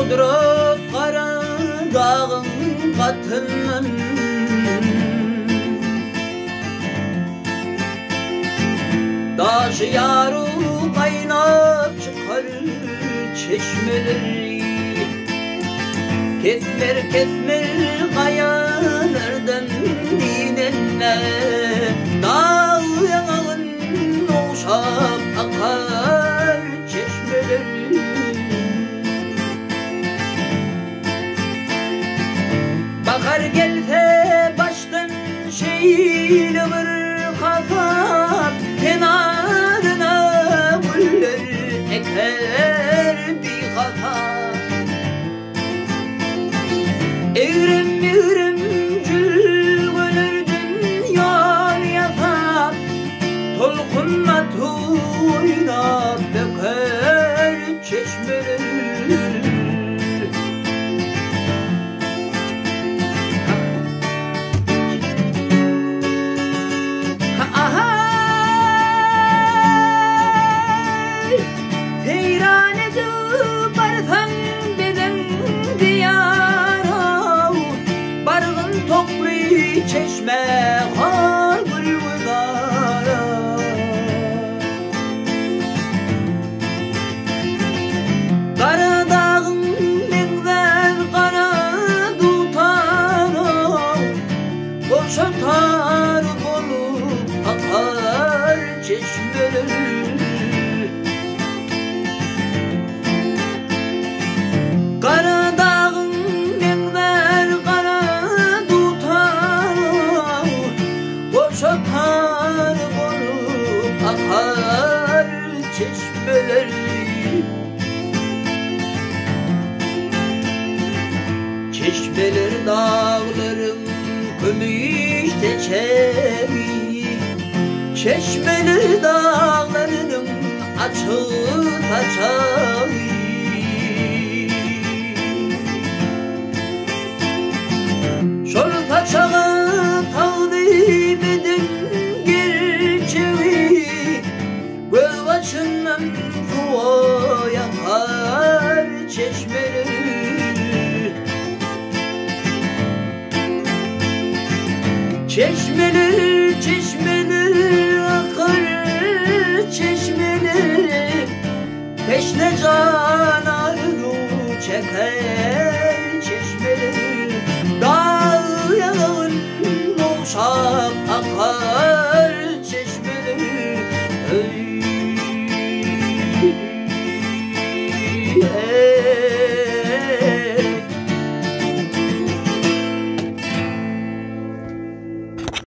kudret kara dağın katının Daşı yarı kaynap çıkar çeşmeleri Kesmer kesmer kayalardan dinenle Dağ yanağın oğuşap akar çeşmeleri Bakar gelse baştan şeyli bir kafa Kenarına güller eker bir kafa Eğrim eğrim gül gönürdün yar yatar Tolkunla oynap döker çeşmeleri Çeşme har bulvudara Kara dağın benzer kara dutara Boşatar bolup akar çeşmeleri Kara dağın benzer kara Boşatar bolup akar çeşmeleri Çeşmeler dağların gümüş teçevi Çeşmeler dağlarının açık açavi Şol taçağı tavdim edin gerçeği Göz başından suya yakar çeşmeleri Çeşmeler, çeşmeler akar çeşmeler Peşne can arzu çeker çeşmeler Dağ yanağın oğuşap akar çeşmeleri